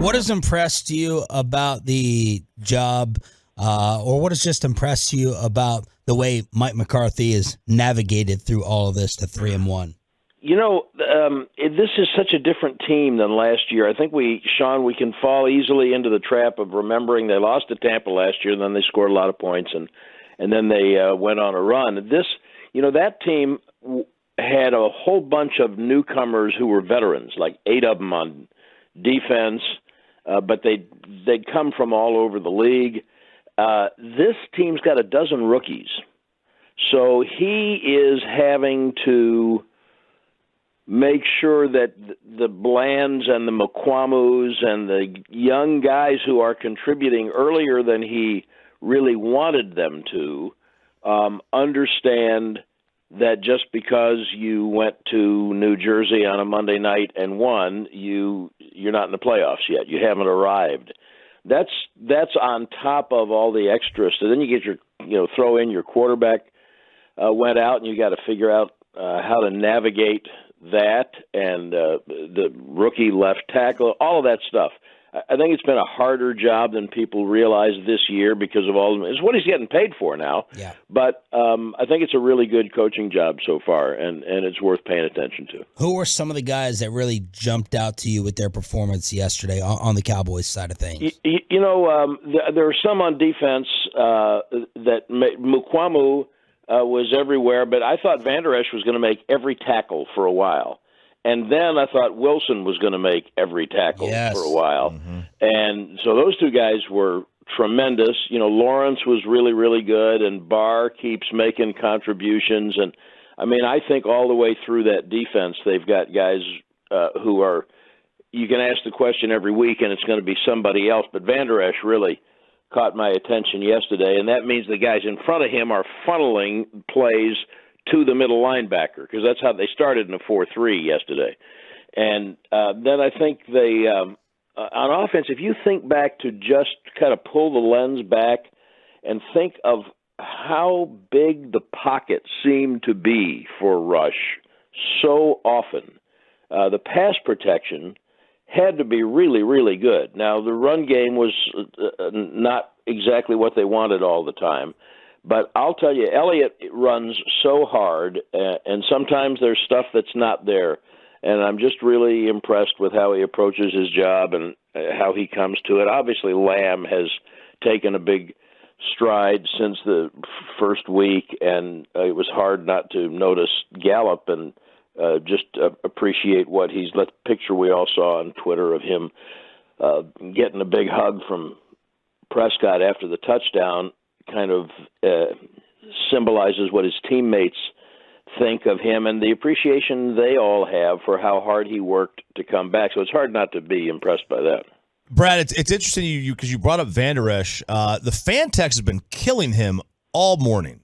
What has impressed you about the job, or what has just impressed you about the way Mike McCarthy has navigated through all of this to 3-1? This is such a different team than last year. I think Sean, we can fall easily into the trap of remembering they lost to Tampa last year, and then they scored a lot of points, and then they went on a run. That team had a whole bunch of newcomers who were veterans, like 8 of them on defense, but they'd come from all over the league. This team's got a dozen rookies, so he is having to make sure that the Blands and the McQuamus and the young guys who are contributing earlier than he really wanted them to understand that just because you went to New Jersey on a Monday night and won, you're not in the playoffs yet. You haven't arrived. That's on top of all the extras. So then you get throw in your quarterback went out, and you got to figure out how to navigate that, and the rookie left tackle, all of that stuff. I think it's been a harder job than people realize this year because of all of them. It's what he's getting paid for now. Yeah. But I think it's a really good coaching job so far, and it's worth paying attention to. Who were some of the guys that really jumped out to you with their performance yesterday on the Cowboys side of things? There were some on defense that Mukwamu was everywhere, but I thought Van Der Esch was going to make every tackle for a while. And then I thought Wilson was going to make every tackle for a while. Mm-hmm. And so those two guys were tremendous. Lawrence was really, really good, and Barr keeps making contributions. And, I think all the way through that defense, they've got guys who are – you can ask the question every week, and it's going to be somebody else. But Van Der Esch really caught my attention yesterday, and that means the guys in front of him are funneling plays to the middle linebacker, because that's how they started in a 4-3 yesterday. And then I think they, on offense, if you think back to just kind of pull the lens back and think of how big the pocket seemed to be for Rush so often, the pass protection had to be really, really good. Now, the run game was not exactly what they wanted all the time. But I'll tell you, Elliott runs so hard, and sometimes there's stuff that's not there. And I'm just really impressed with how he approaches his job and how he comes to it. Obviously, Lamb has taken a big stride since the first week, and it was hard not to notice Gallup and just appreciate what he's – the picture we all saw on Twitter of him getting a big hug from Prescott after the touchdown kind of symbolizes what his teammates think of him and the appreciation they all have for how hard he worked to come back. So it's hard not to be impressed by that. Brad, it's interesting because you brought up Van Der Esch. The fan text has been killing him all morning.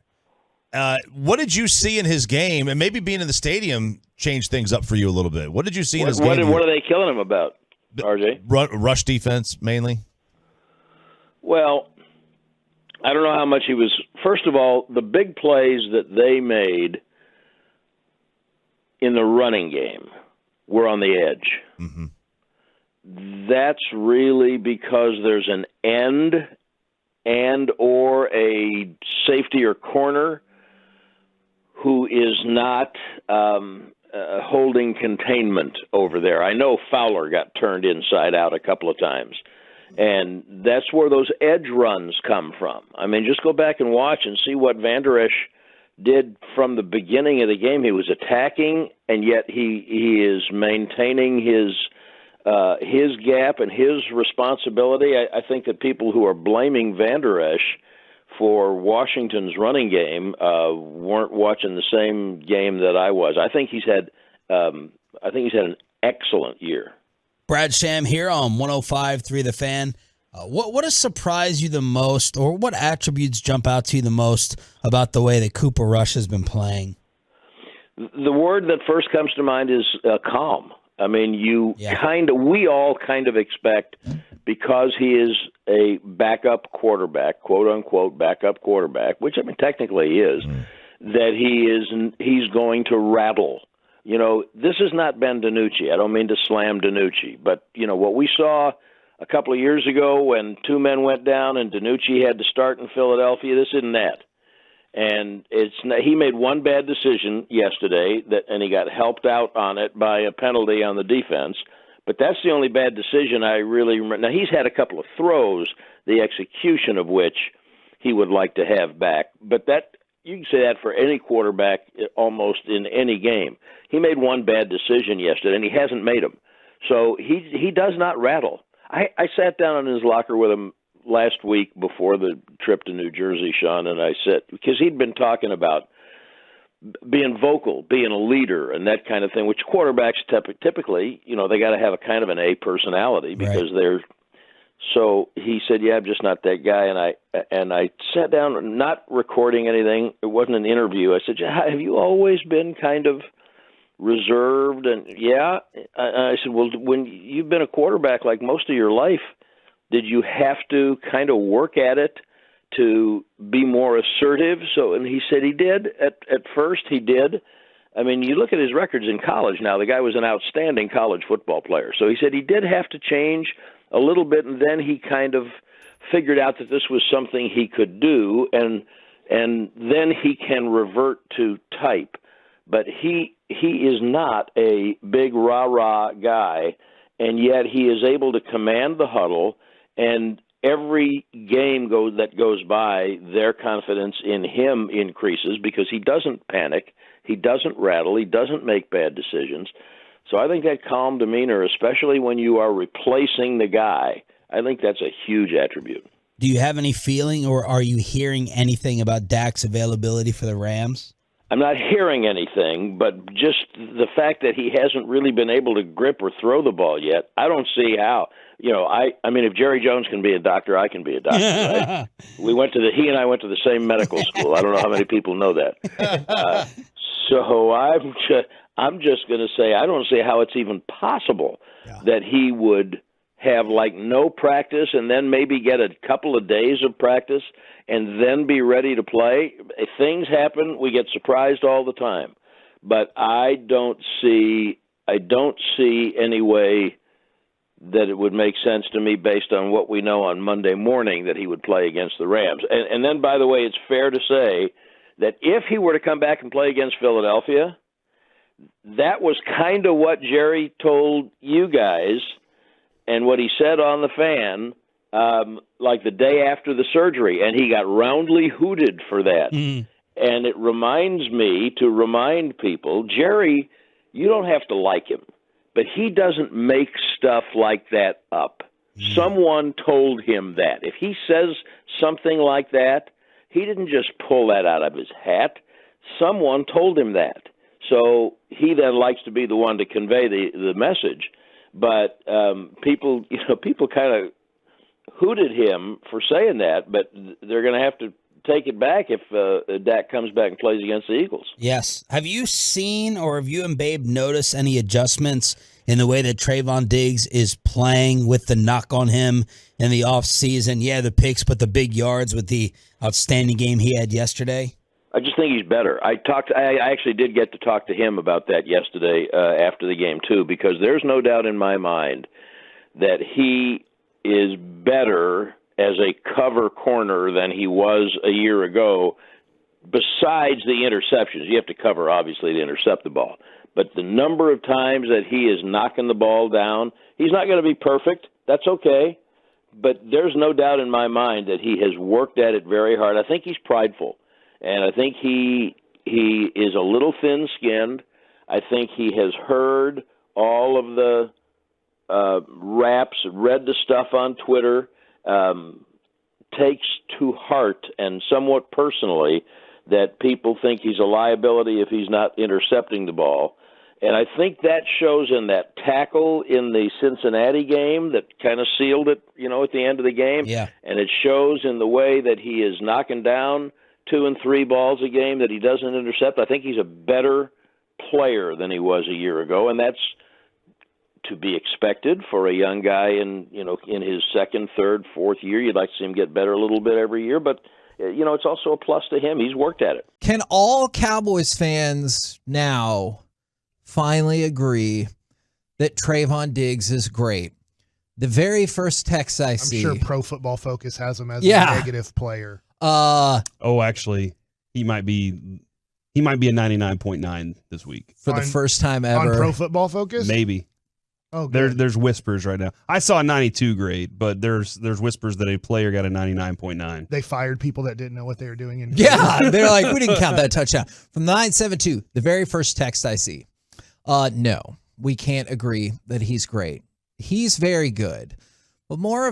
What did you see in his game? And maybe being in the stadium changed things up for you a little bit. What did you see in his game? What are they killing him about, RJ? Rush defense, mainly? Well, I don't know how much he was. First of all, the big plays that they made in the running game were on the edge. Mm-hmm. That's really because there's an end and or a safety or corner who is not holding containment over there. I know Fowler got turned inside out a couple of times. And that's where those edge runs come from. Just go back and watch and see what Van Der Esch did from the beginning of the game. He was attacking, and yet he is maintaining his gap and his responsibility. I think that people who are blaming Van Der Esch for Washington's running game weren't watching the same game that I was. I think he's had an excellent year. Brad Sham here on 105.3 The Fan. What has surprised you the most, or what attributes jump out to you the most about the way that Cooper Rush has been playing? The word that first comes to mind is calm. We all kind of expect, because he is a backup quarterback, quote unquote backup quarterback, which technically he is, that he's going to rattle. This is not Ben DiNucci. I don't mean to slam DiNucci, but what we saw a couple of years ago when two men went down and DiNucci had to start in Philadelphia. This isn't that. And he made one bad decision yesterday, and he got helped out on it by a penalty on the defense. But that's the only bad decision I really remember. Now, he's had a couple of throws, the execution of which he would like to have back. But that you can say that for any quarterback almost in any game. He made one bad decision yesterday, and he hasn't made them. So he does not rattle. I sat down in his locker with him last week before the trip to New Jersey, Sean, and I said, because he'd been talking about being vocal, being a leader, and that kind of thing, which quarterbacks typically, they got to have a kind of an A personality because they're. So he said, "Yeah, I'm just not that guy." And I sat down, not recording anything. It wasn't an interview. I said, "Have you always been kind of reserved?" And I said, "Well, when you've been a quarterback like most of your life, did you have to kind of work at it to be more assertive?" And he said he did. At first, he did. I mean, you look at his records in college now. The guy was an outstanding college football player. So he said he did have to change a little bit, and then he kind of figured out that this was something he could do, and then he can revert to type. But he is not a big rah-rah guy, and yet he is able to command the huddle, and every game that goes by, their confidence in him increases because he doesn't panic, he doesn't rattle, he doesn't make bad decisions. So I think that calm demeanor, especially when you are replacing the guy, I think that's a huge attribute. Do you have any feeling, or are you hearing anything about Dak's availability for the Rams? I'm not hearing anything, but just the fact that he hasn't really been able to grip or throw the ball yet, I don't see how. I mean, if Jerry Jones can be a doctor, I can be a doctor. Right? He and I went to the same medical school. I don't know how many people know that. So I'm just going to say I don't see how it's even possible that he would have no practice and then maybe get a couple of days of practice and then be ready to play. If things happen, we get surprised all the time. But I don't see any way that it would make sense to me based on what we know on Monday morning that he would play against the Rams. And then, by the way, it's fair to say that if he were to come back and play against Philadelphia, that was kind of what Jerry told you guys and what he said on the fan like the day after the surgery, and he got roundly hooted for that. And it reminds me to remind people, Jerry, you don't have to like him, but he doesn't make stuff like that up. Someone told him that. If he says something like that, he didn't just pull that out of his hat. Someone told him that. So he then likes to be the one to convey the message. But people kind of hooted him for saying that, but they're going to have to take it back if Dak comes back and plays against the Eagles. Yes. Have you seen, or have you and Babe noticed any adjustments in the way that Trevon Diggs is playing with the knock on him in the offseason? Yeah, the picks, but the big yards with the outstanding game he had yesterday? I just think he's better. I actually did get to talk to him about that yesterday after the game, too, because there's no doubt in my mind that he is better as a cover corner than he was a year ago, besides the interceptions. You have to cover, obviously, to intercept the ball. But the number of times that he is knocking the ball down, he's not going to be perfect. That's okay. But there's no doubt in my mind that he has worked at it very hard. I think he's prideful. And I think he is a little thin-skinned. I think he has heard all of the raps, read the stuff on Twitter, takes to heart and somewhat personally that people think he's a liability if he's not intercepting the ball. And I think that shows in that tackle in the Cincinnati game that kind of sealed it, at the end of the game. Yeah. And it shows in the way that he is knocking down 2 and 3 balls a game that he doesn't intercept. I think he's a better player than he was a year ago, and that's to be expected for a young guy in his second, third, fourth year. You'd like to see him get better a little bit every year, but it's also a plus to him. He's worked at it. Can all Cowboys fans now finally agree that Trevon Diggs is great? The very first text I see. I'm sure Pro Football Focus has him as a negative player. Actually, he might be a 99.9 this week. For the first time ever. On Pro Football Focus? Maybe. Oh, good. There's whispers right now. I saw a 92 grade, but there's whispers that a player got a 99.9. They fired people that didn't know what they were doing. They're like, we didn't count that touchdown. From 972, the very first text I see. No, we can't agree that he's great. He's very good. But more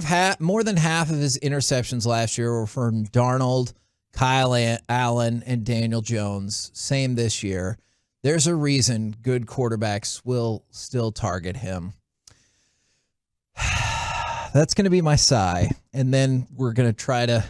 than half of his interceptions last year were from Darnold, Kyle Allen, and Daniel Jones. Same this year. There's a reason good quarterbacks will still target him. That's going to be my sigh, and then we're going to try to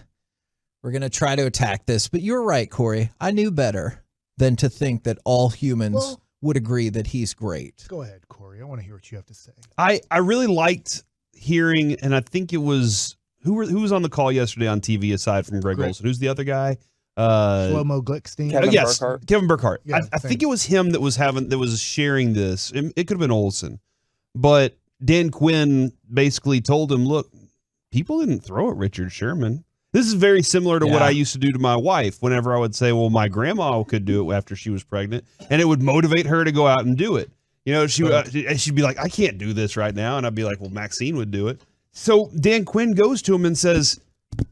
attack this. But you're right, Corey. I knew better than to think that all humans would agree that he's great. Go ahead, Corey. I want to hear what you have to say. I really liked hearing, and I think it was who was on the call yesterday on TV aside from Greg Olsen. Who's the other guy? Shlomo Glickstein. Kevin Burkhardt. Yeah, I think it was him that was sharing this. It could have been Olsen, but Dan Quinn basically told him, "Look, people didn't throw at Richard Sherman. This is very similar to what I used to do to my wife. Whenever I would say, well, my grandma could do it after she was pregnant, and it would motivate her to go out and do it. You know, she'd be like, I can't do this right now, and I'd be like, well, Maxine would do it. So Dan Quinn goes to him and says,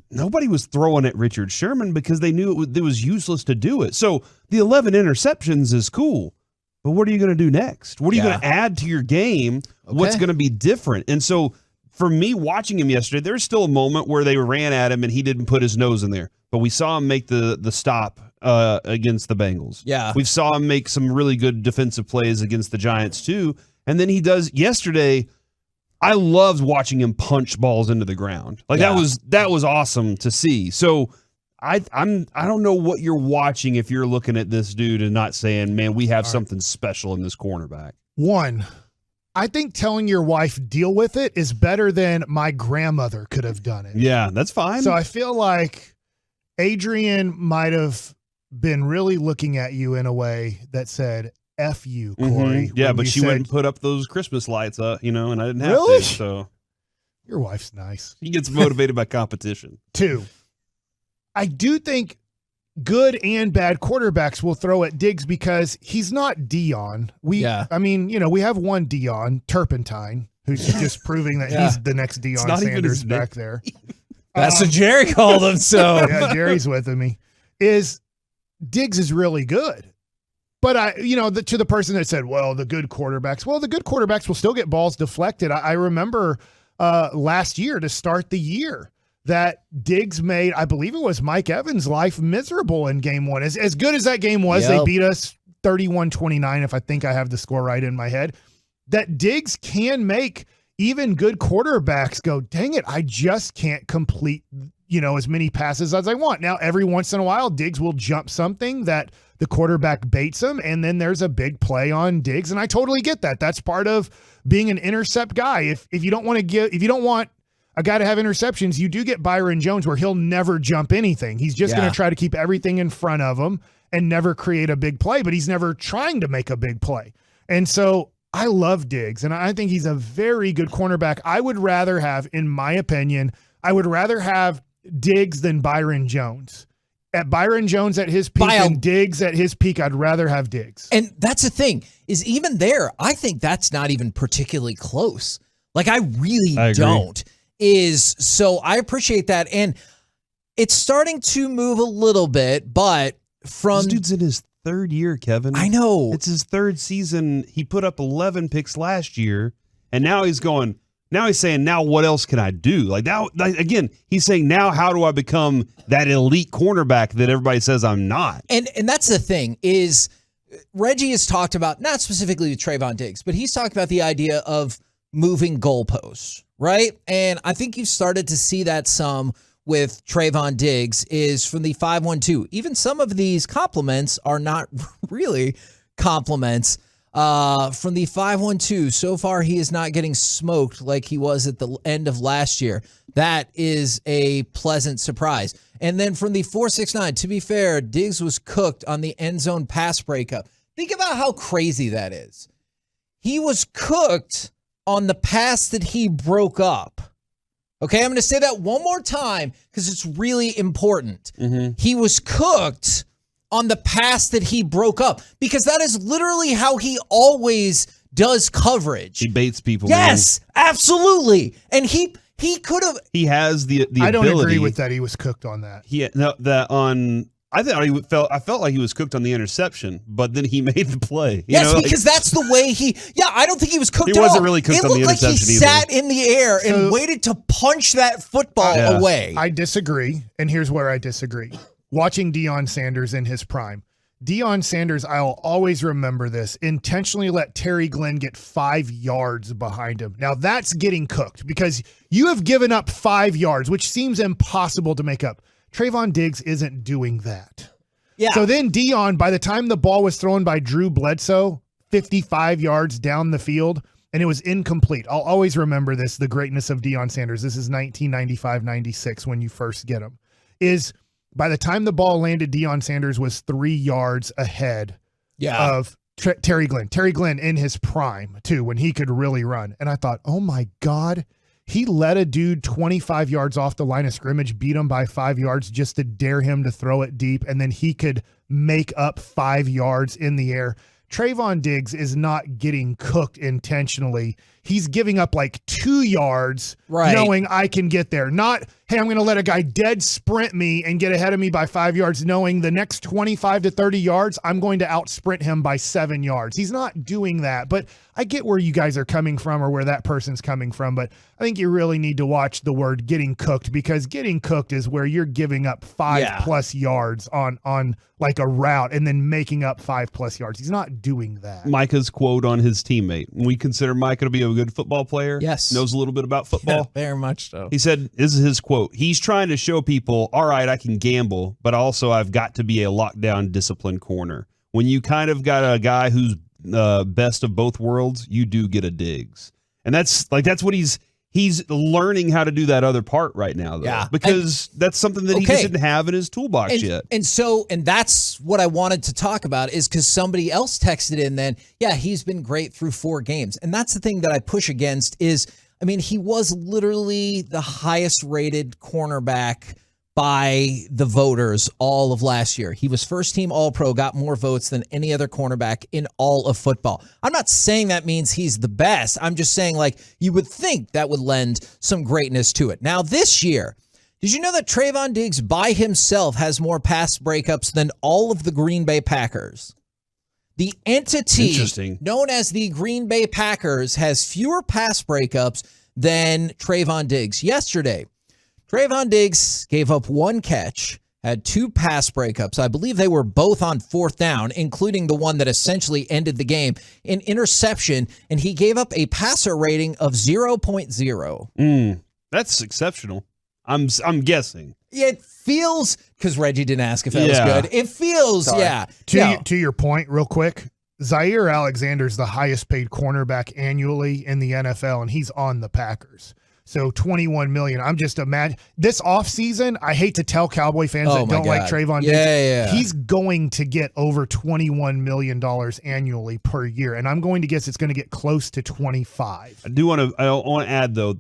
nobody was throwing at Richard Sherman because they knew it was useless to do it. So the 11 interceptions is cool, but what are you going to do next? What are you going to add to your game? Okay. What's going to be different? And so for me watching him yesterday, there was still a moment where they ran at him and he didn't put his nose in there, but we saw him make the stop against the Bengals. Yeah. We saw him make some really good defensive plays against the Giants too. And then he does yesterday. I loved watching him punch balls into the ground. Like that was awesome to see. So I don't know what you're watching if you're looking at this dude and not saying, man, we have something special in this cornerback. One, I think telling your wife deal with it is better than my grandmother could have done it. Yeah, that's fine. So I feel like Adrian might have been really looking at you in a way that said, F you, Corey. Mm-hmm. Yeah, but she went and put up those Christmas lights, and I didn't have to. So your wife's nice. He gets motivated by competition. 2, I do think good and bad quarterbacks will throw at Diggs because he's not Deion. I mean, we have one Deion, Turpentine, who's just proving that he's the next Deion Sanders back there. That's what Jerry called him. So yeah, Jerry's with me. Diggs is really good. But to the person that said, well, the good quarterbacks will still get balls deflected. I remember last year to start the year that Diggs made, I believe it was Mike Evans' life miserable in game 1. As good as that game was, they beat us 31-29, if I think I have the score right in my head, that Diggs can make even good quarterbacks go, dang it, I just can't complete as many passes as I want. Now, every once in a while, Diggs will jump something that the quarterback baits him, and then there's a big play on Diggs, and I totally get that. That's part of being an intercept guy. If you don't want a guy to have interceptions, you do get Byron Jones where he'll never jump anything. He's just going to try to keep everything in front of him and never create a big play, but he's never trying to make a big play. And so I love Diggs, and I think he's a very good cornerback. I would rather have, in my opinion, Diggs than Byron Jones. At Byron Jones at his peak and Diggs at his peak, I'd rather have Diggs. And that's the thing, is even there, I think that's not even particularly close. Like, I really don't. So I appreciate that. And it's starting to move a little bit, but this dude's in his third year, Kevin. I know. It's his third season. He put up 11 picks last year, and now he's saying, now what else can I do? Again, he's saying, now how do I become that elite cornerback that everybody says I'm not? And that's the thing, is Reggie has talked about, not specifically with Trevon Diggs, but he's talked about the idea of moving goalposts, right? And I think you've started to see that some with Trevon Diggs, is from the 5-1-2. Even some of these compliments are not really compliments. From the 5-1-2, so far he is not getting smoked like he was at the end of last year. That is a pleasant surprise. And then from the 4-6-9, to be fair, Diggs was cooked on the end zone pass breakup. Think about how crazy that is. He was cooked on the pass that he broke up. Okay, I'm going to say that one more time because it's really important. He was cooked on the pass that he broke up because that is literally how he always does coverage. He baits people. Yes, absolutely. And he could have. He has the I ability. don't agree with that. He was cooked on that. I felt like he was cooked on the interception, but then he made the play. Because that's the way he. Yeah, I don't think he was cooked. He at wasn't all. really cooked on the interception It looked like he sat in the air and waited to punch that football away. I disagree, and here's where I disagree. Watching Deion Sanders in his prime, Deion Sanders, I'll always remember this, intentionally let Terry Glenn get 5 yards behind him. Now that's getting cooked because you have given up 5 yards, which seems impossible to make up. Trevon Diggs isn't doing that. Yeah. So then Deion, by the time the ball was thrown by Drew Bledsoe, 55 yards down the field, and it was incomplete. I'll always remember this, the greatness of Deion Sanders. This is 1995-96 when you first get him. Is by the time the ball landed, Deion Sanders was 3 yards ahead of Terry Glenn. Terry Glenn in his prime, too, when he could really run. And I thought, oh, my God, he let a dude 25 yards off the line of scrimmage, beat him by 5 yards just to dare him to throw it deep, and then he could make up 5 yards in the air. Trevon Diggs is not getting cooked intentionally. He's giving up like 2 yards, knowing I can get there. Not, hey, I'm going to let a guy dead sprint me and get ahead of me by 5 yards, knowing the next 25 to 30 yards, I'm going to out sprint him by 7 yards. He's not doing that. But I get where you guys are coming from or where that person's coming from. But I think you really need to watch the word getting cooked, because getting cooked is where you're giving up 5+ yards on like a route and then making up 5+ yards. He's not doing that. Micah's quote on his teammate. We consider Micah to be a good football player. Yes. Knows a little bit about football. Yeah, very much so. He said, this is his quote, he's trying to show people, all right, I can gamble, but also I've got to be a lockdown, disciplined corner. When you kind of got a guy who's best of both worlds, you do get a Diggs. And that's what he's learning how to do that other part right now, though. Yeah. Because that's something that he just didn't have in his toolbox yet. And that's what I wanted to talk about, is because somebody else texted in then, he's been great through 4 games. And that's the thing that I push against is, I mean, he was literally the highest rated cornerback by the voters all of last year. He was first team All-Pro, got more votes than any other cornerback in all of football. I'm not saying that means he's the best. I'm just saying, like, you would think that would lend some greatness to it. Now, this year, did you know that Trevon Diggs by himself has more pass breakups than all of the Green Bay Packers? The entity known as the Green Bay Packers has fewer pass breakups than Trevon Diggs. Yesterday, Trevon Diggs gave up 1 catch, had 2 pass breakups. I believe they were both on 4th down, including the one that essentially ended the game, an interception, and he gave up a passer rating of 0.0. That's exceptional. I'm guessing. It feels, because Reggie didn't ask if that was good. It feels, To your point, real quick, Zaire Alexander's the highest paid cornerback annually in the NFL, and he's on the Packers. So $21 million. I'm just imagining this offseason. I hate to tell Cowboy fans that don't like Trevon Diggs. He's going to get over $21 million annually per year, and I'm going to guess it's going to get close to 25. I want to add though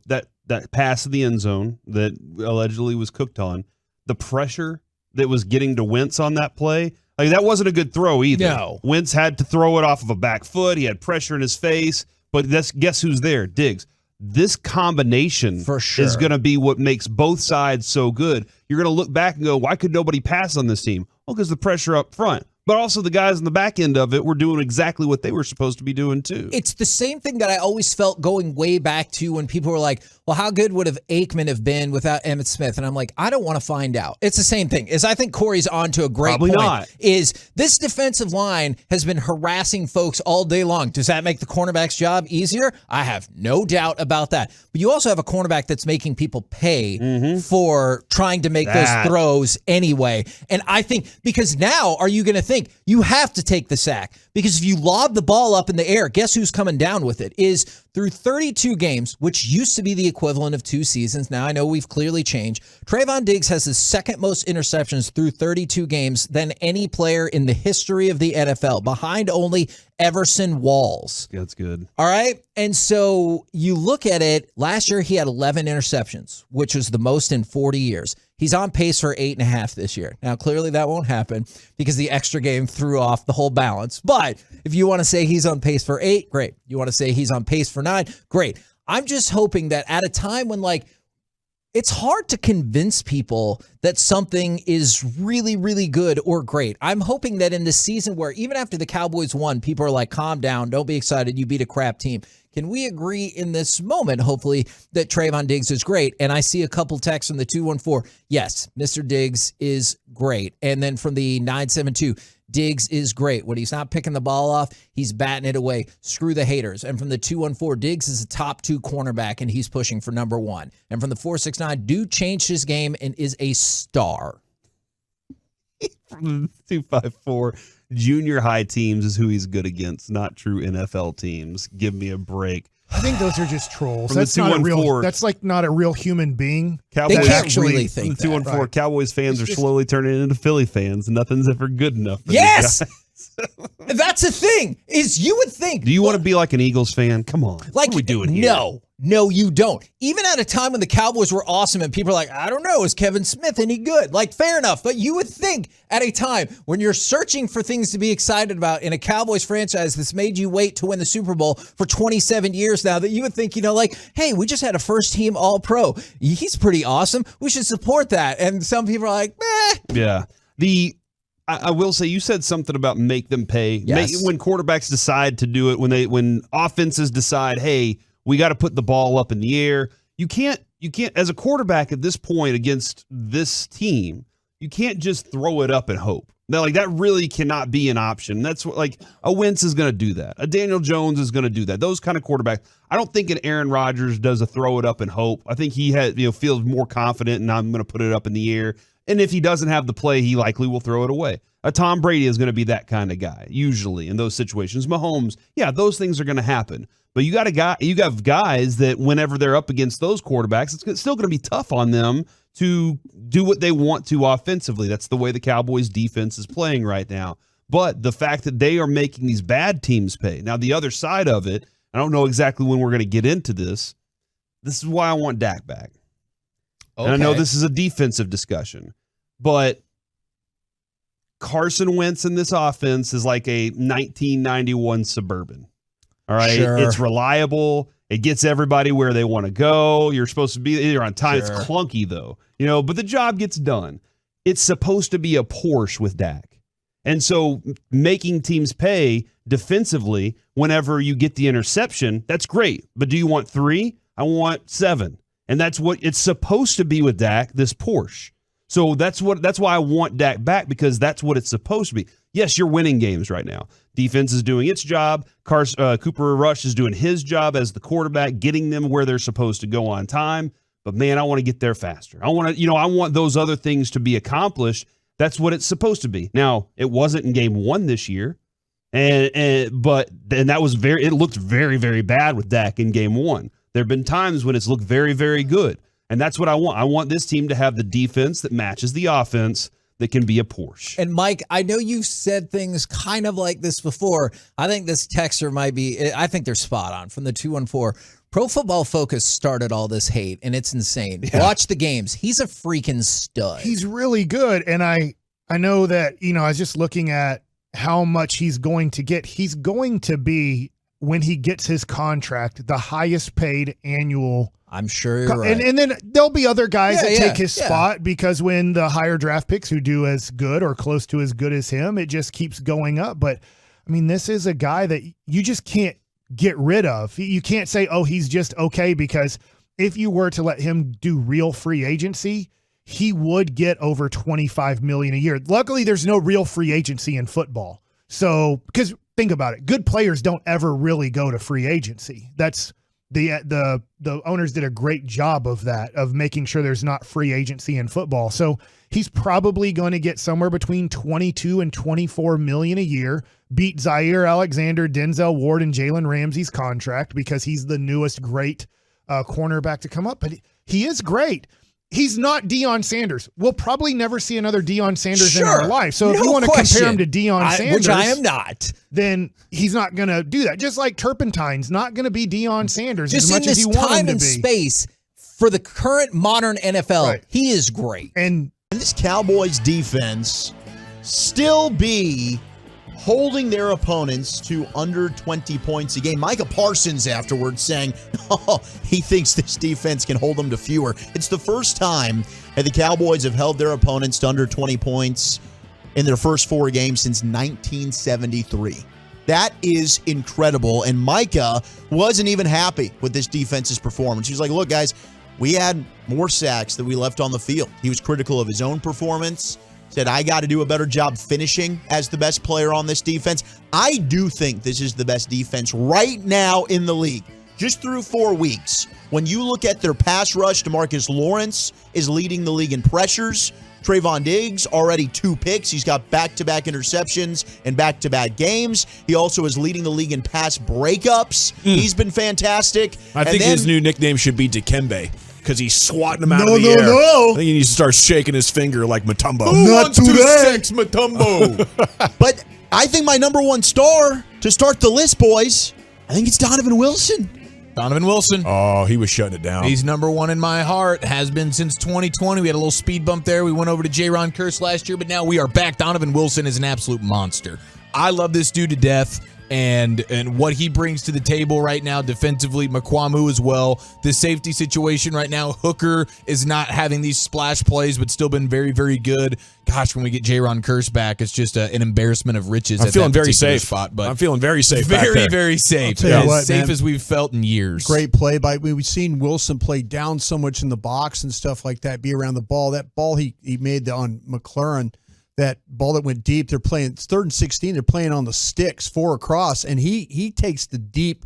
that pass to the end zone that allegedly was cooked on, the pressure that was getting to Wentz on that play. Like, that wasn't a good throw either. No. Wentz had to throw it off of a back foot. He had pressure in his face, but guess who's there? Diggs. This combination is going to be what makes both sides so good. You're going to look back and go, why could nobody pass on this team? Well, because the pressure up front. But also the guys on the back end of it were doing exactly what they were supposed to be doing too. It's the same thing that I always felt going way back to when people were like, well, how good would have Aikman have been without Emmitt Smith? And I'm like, I don't want to find out. It's the same thing. I think Corey's on to a great point. Not. Is this defensive line has been harassing folks all day long. Does that make the cornerback's job easier? I have no doubt about that. But you also have a cornerback that's making people pay for trying to make those throws anyway. And I think, because now are you going to think you have to take the sack? Because if you lob the ball up in the air, guess who's coming down with it? Is through 32 games, which used to be the equivalent of 2 seasons. Now I know we've clearly changed. Trevon Diggs has the second most interceptions through 32 games than any player in the history of the NFL, behind only Everson Walls. That's good. All right. And so you look at it, last year he had 11 interceptions, which was the most in 40 years. He's on pace for 8.5 this year. Now, clearly that won't happen because the extra game threw off the whole balance. But if you want to say he's on pace for 8, great. You want to say he's on pace for 9, great. I'm just hoping that at a time when, like, it's hard to convince people that something is really, really good or great. I'm hoping that in the season where even after the Cowboys won, people are like, calm down, don't be excited, you beat a crap team. Can we agree in this moment, hopefully, that Trevon Diggs is great? And I see a couple texts from the 214. Yes, Mr. Diggs is great. And then from the 972, Diggs is great. When he's not picking the ball off, he's batting it away. Screw the haters. And from the 214, Diggs is a top 2 cornerback, and he's pushing for number 1. And from the 469, dude changed his game and is a star. From the 254, junior high teams is who he's good against, not true NFL teams. Give me a break. I think those are just trolls. From That's the not a real. 214. That's like not a real human being. Cowboys, They can't actually- really think the 214, Right. Cowboys fans It's are just- slowly turning into Philly fans. Nothing's ever good enough for these Yes! guys. That's the thing, is you would think. Do you want to be like an Eagles fan? Come on. Like, what are we doing here? No, you don't. Even at a time when the Cowboys were awesome and people are like, I don't know, is Kevin Smith any good? Like, fair enough. But you would think at a time when you're searching for things to be excited about in a Cowboys franchise that's made you wait to win the Super Bowl for 27 years now, that you would think, like, hey, we just had a first team All-Pro. He's pretty awesome. We should support that. And some people are like, Yeah. I will say, you said something about make them pay. Yes. When quarterbacks decide to do it, when offenses decide, hey, we got to put the ball up in the air. You can't as a quarterback at this point against this team, you can't just throw it up and hope. Now, like, that really cannot be an option. That's what, like, a Wentz is going to do that. A Daniel Jones is going to do that. Those kind of quarterbacks. I don't think an Aaron Rodgers does a throw it up and hope. I think he feels more confident, and I'm going to put it up in the air. And if he doesn't have the play, he likely will throw it away. A Tom Brady is going to be that kind of guy, usually, in those situations. Mahomes, yeah, those things are going to happen. But you got guys that whenever they're up against those quarterbacks, it's still going to be tough on them to do what they want to offensively. That's the way the Cowboys defense is playing right now. But the fact that they are making these bad teams pay. Now, the other side of it, I don't know exactly when we're going to get into this. This is why I want Dak back. And I know this is a defensive discussion, but Carson Wentz in this offense is like a 1991 Suburban. All right. Sure. It's reliable. It gets everybody where they want to go. You're supposed to be you're on time. Sure. It's clunky though, but the job gets done. It's supposed to be a Porsche with Dak. And so making teams pay defensively whenever you get the interception, that's great. But do you want 3? I want 7. And that's what it's supposed to be with Dak, this Porsche. So that's why I want Dak back, because that's what it's supposed to be. Yes, you're winning games right now. Defense is doing its job. Cooper Rush is doing his job as the quarterback, getting them where they're supposed to go on time. But man, I want to get there faster. I want those other things to be accomplished. That's what it's supposed to be. Now, it wasn't in game 1 this year. But that was it looked very, very bad with Dak in game 1. There have been times when it's looked very, very good. And that's what I want. I want this team to have the defense that matches the offense that can be a Porsche. And Mike, I know you've said things kind of like this before. I think this texter I think they're spot on from the 214. Pro Football Focus started all this hate, and it's insane. Yeah. Watch the games. He's a freaking stud. He's really good. And I know that, I was just looking at how much he's going to get. He's going to be, when he gets his contract, the highest paid annual. I'm sure you're right. And then there'll be other guys that take his spot, because when the higher draft picks who do as good or close to as good as him, it just keeps going up. But, I mean, this is a guy that you just can't get rid of. You can't say, oh, he's just okay, because if you were to let him do real free agency, he would get over $25 million a year. Luckily, there's no real free agency in football. So, because think about it, good players don't ever really go to free agency. That's the owners did a great job of that, of making sure there's not free agency in football. So he's probably going to get somewhere between 22 and 24 million a year, beat Zaire Alexander, Denzel Ward, and Jalen Ramsey's contract because he's the newest great cornerback to come up. But he is great. He's not Deion Sanders. We'll probably never see another Deion Sanders in our life. So if you want to compare him to Deion Sanders, which I am not, then he's not going to do that. Just like Turpentine's not going to be Deion Sanders just as much in as this you want him time to and be. space for the current modern NFL, Right. he is great. And this Cowboys defense still be holding their opponents to under 20 points a game. Micah Parsons afterwards saying, he thinks this defense can hold them to fewer. It's the first time that the Cowboys have held their opponents to under 20 points in their first 4 games since 1973. That is incredible. And Micah wasn't even happy with this defense's performance. He was like, look, guys, we had more sacks than we left on the field. He was critical of his own performance, said, I got to do a better job finishing as the best player on this defense. I do think this is the best defense right now in the league. Just through 4 weeks, when you look at their pass rush, DeMarcus Lawrence is leading the league in pressures. Trevon Diggs, already 2 picks. He's got back-to-back interceptions and back-to-back games. He also is leading the league in pass breakups. He's been fantastic. I think his new nickname should be Dikembe, because he's swatting him out No, of the no, air. no. I think he needs to start shaking his finger like Mutombo. Not today. Mutombo. But I think my number one star to start the list, boys, I think it's Donovan Wilson. Donovan Wilson. Oh, he was shutting it down. He's number one in my heart. Has been since 2020. We had a little speed bump there. We went over to J-Ron Curse last year, but now we are back. Donovan Wilson is an absolute monster. I love this dude to death. And what he brings to the table right now defensively, Mukwamu as well. The safety situation right now, Hooker is not having these splash plays, but still been very, very good. Gosh, when we get J-Ron Curse back, it's just an embarrassment of riches. I'm at feeling that very particular safe. spot, but I'm feeling very safe back very, there. very safe. tell you As what, safe man. as we've felt in years. Great play by. We've seen Wilson play down so much in the box and stuff like that, be around the ball. That ball he made on McLaurin, that ball that went deep, they're playing, it's 3rd and 16, they're playing on the sticks, 4 across, and he takes the deep,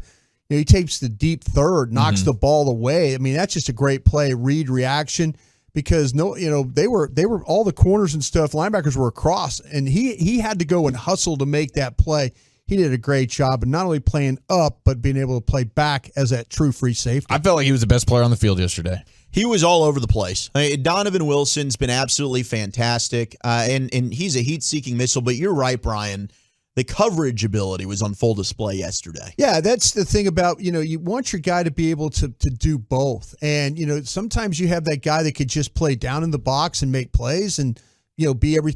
he takes the deep third, knocks the ball away. I mean, that's just a great play, read reaction, because they were all the corners and stuff, linebackers were across, and he had to go and hustle to make that play. He did a great job, and not only playing up, but being able to play back as that true free safety. I felt like he was the best player on the field yesterday. He was all over the place. Donovan Wilson's been absolutely fantastic, and he's a heat-seeking missile. But you're right, Brian. The coverage ability was on full display yesterday. Yeah, that's the thing about, you want your guy to be able to do both. And, sometimes you have that guy that could just play down in the box and make plays and,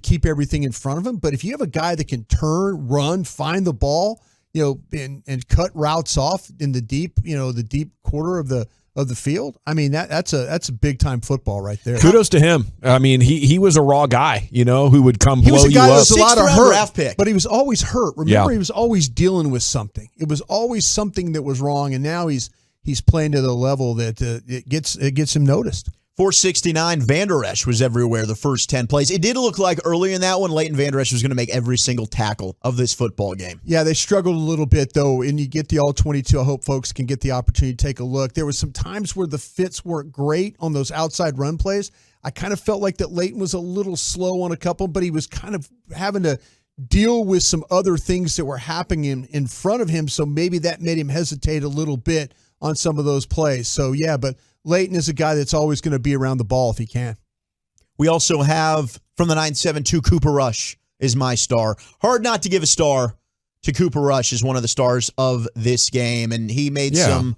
keep everything in front of him. But if you have a guy that can turn, run, find the ball, and cut routes off in the deep quarter of the field, I mean, that's a big time football right there. Kudos to him. I mean, he was a raw guy, who would come He blow was a you guy that up. was a lot of 6th-round hurt, draft pick. but he was always hurt. Remember, Yeah. he was always dealing with something. It was always something that was wrong, and now he's playing to the level that it gets him noticed. 469, Van Der Esch was everywhere the first 10 plays. It did look like early in that one, Leighton Van Der Esch was going to make every single tackle of this football game. Yeah, they struggled a little bit, though, and you get the all-22. I hope folks can get the opportunity to take a look. There was some times where the fits weren't great on those outside run plays. I kind of felt like that Leighton was a little slow on a couple, but he was kind of having to deal with some other things that were happening in front of him, so maybe that made him hesitate a little bit on some of those plays. So, yeah, but Leighton is a guy that's always going to be around the ball if he can. We also have, from the 972, Cooper Rush is my star. Hard not to give a star to Cooper Rush as one of the stars of this game, and he made some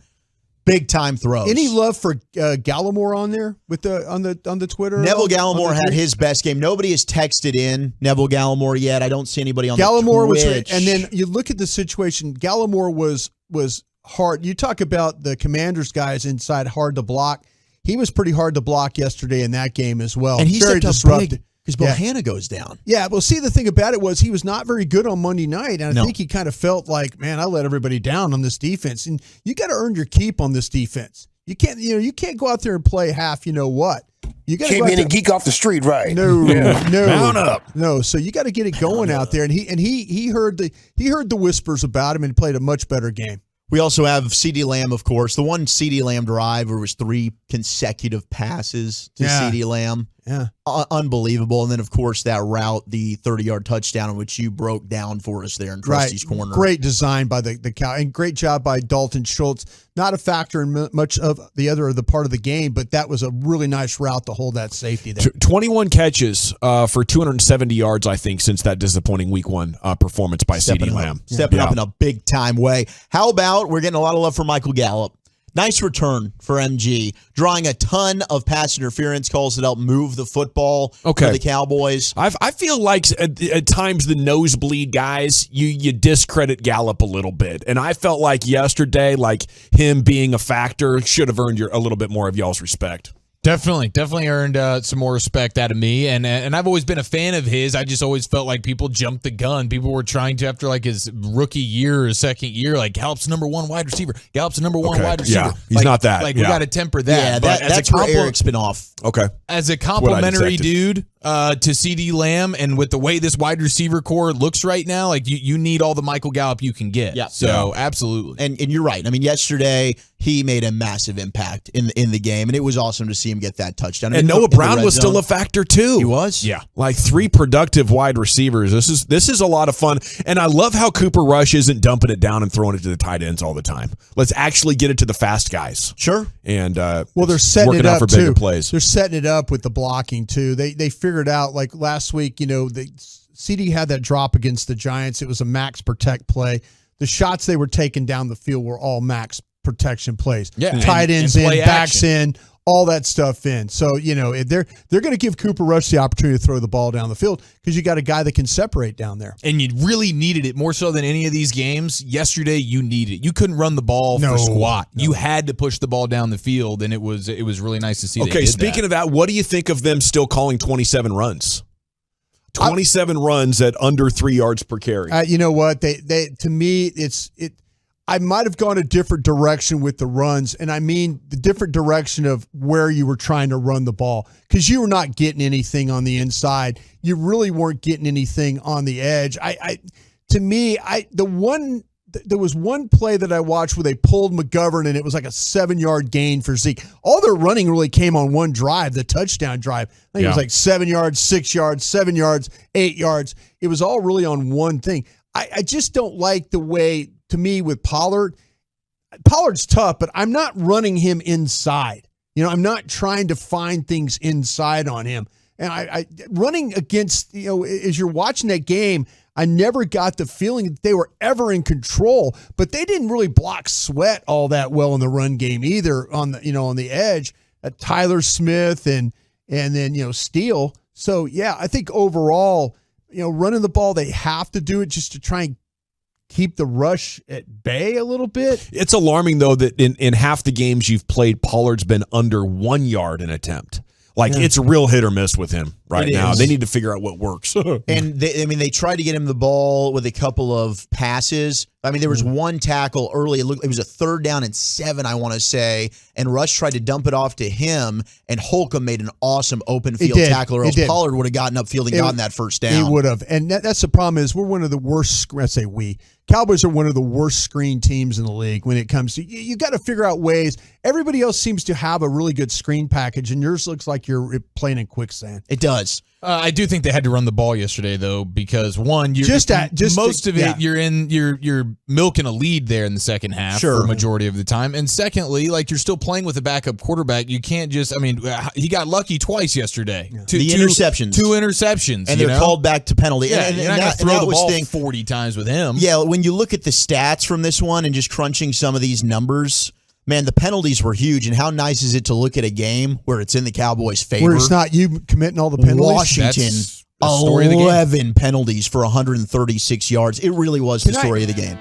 big-time throws. Any love for Gallimore on there with on the Twitter? Neville Gallimore had his best game. Nobody has texted in Neville Gallimore yet. I don't see anybody on Gallimore the Twitch. was, and then you look at the situation. Gallimore was hard. You talk about the Commanders guys inside hard to block. He was pretty hard to block yesterday in that game as well. And he very stepped up disruptive. big because Bohanna goes down. Yeah, well, see, the thing about it was he was not very good on Monday night, and I No. think he kind of felt like, man, I let everybody down on this defense, and you got to earn your keep on this defense. You can't go out there and play half. You know what? You got to Came in and geek off the street, right? No. Mount up. No, so you got to get it going out there, and he heard the whispers about him and played a much better game. We also have CeeDee Lamb, of course. The one CeeDee Lamb drive where it was 3 consecutive passes to CeeDee Lamb. Yeah. Unbelievable. And then, of course, that route, the 30-yard touchdown, which you broke down for us there in Trusty's corner. Great design by the Cow, and great job by Dalton Schultz. Not a factor in much of the part of the game, but that was a really nice route to hold that safety there. 21 catches for 270 yards, I think, since that disappointing Week 1 performance by CeeDee Lamb. Stepping up in a big-time way. How about we're getting a lot of love for Michael Gallup. Nice return for MG, drawing a ton of pass interference calls that help move the football for the Cowboys. I feel like at times the nosebleed guys, you discredit Gallup a little bit. And I felt like yesterday, like him being a factor should have earned a little bit more of y'all's respect. Definitely earned some more respect out of me, and I've always been a fan of his. I just always felt like people jumped the gun. People were trying to, after like his rookie year or second year, like Gallup's number 1 wide receiver. Gallup's the number 1 wide receiver. Yeah, he's not that. Like we got to temper that. Yeah, that's where Eric's been off. Okay. As a complimentary dude to CeeDee Lamb, and with the way this wide receiver core looks right now, like you need all the Michael Gallup you can get. Yeah. So absolutely. And you're right. I mean, yesterday he made a massive impact in the game, and it was awesome to see him get that touchdown. And Noah Brown was still a factor too. He was? Yeah. Like 3 productive wide receivers. This is a lot of fun. And I love how Cooper Rush isn't dumping it down and throwing it to the tight ends all the time. Let's actually get it to the fast guys. Sure. And they're setting working it up out for bigger too. plays. They're setting it up with the blocking too. They figured out, like last week, CD had that drop against the Giants. It was a max protect play. The shots they were taking down the field were all max protection plays. Yeah, tight ends and in, backs in, all that stuff in. So, they're going to give Cooper Rush the opportunity to throw the ball down the field because you got a guy that can separate down there. And you really needed it more so than any of these games. Yesterday, you needed it. You couldn't run the ball for squat. No. You had to push the ball down the field, and it was really nice to see. Okay, speaking of that, what do you think of them still calling 27 runs? 27 runs at under 3 yards per carry. You know what? They to me, I might have gone a different direction with the runs, and I mean the different direction of where you were trying to run the ball, because you were not getting anything on the inside. You really weren't getting anything on the edge. There was one play that I watched where they pulled McGovern, and it was like a 7-yard gain for Zeke. All their running really came on one drive, the touchdown drive. I think it was like 7 yards, 6 yards, 7 yards, 8 yards. It was all really on one thing. I just don't like the way, to me, with Pollard's tough, but I'm not running him inside. I'm not trying to find things inside on him. And I running against, as you're watching that game, I never got the feeling that they were ever in control, but they didn't really block Sweat all that well in the run game either on the edge. Tyler Smith and then Steele. So yeah, I think overall, running the ball, they have to do it just to try and keep the rush at bay a little bit. It's alarming though that in half the games you've played, Pollard's been under 1 yard an attempt. It's a real hit or miss with him right now. They need to figure out what works. And they tried to get him the ball with a couple of passes. I mean, there was one tackle early. It was a 3rd down and 7, I want to say. And Rush tried to dump it off to him, and Holcomb made an awesome open field tackle, or else Pollard would have gotten upfield and gotten that first down. He would have. And that's the problem is we're one of the worst. I say we. Cowboys are one of the worst screen teams in the league when it comes to, you got to figure out ways. Everybody else seems to have a really good screen package, and yours looks like you're playing in quicksand. It does. I do think they had to run the ball yesterday, though, because one, you're milking a lead there in the second half for a majority of the time, and secondly, you're still playing with a backup quarterback. You can't just. I mean, he got lucky twice yesterday. Yeah. The interceptions, 2 interceptions, and they're called back to penalty. Yeah, you're not going to throw the ball 40 times with him. Yeah, when you look at the stats from this one and just crunching some of these numbers. Man, the penalties were huge, and how nice is it to look at a game where it's in the Cowboys' favor? Where it's not you committing all the penalties? Washington, 11 penalties for 136 yards. It really was the story of the game.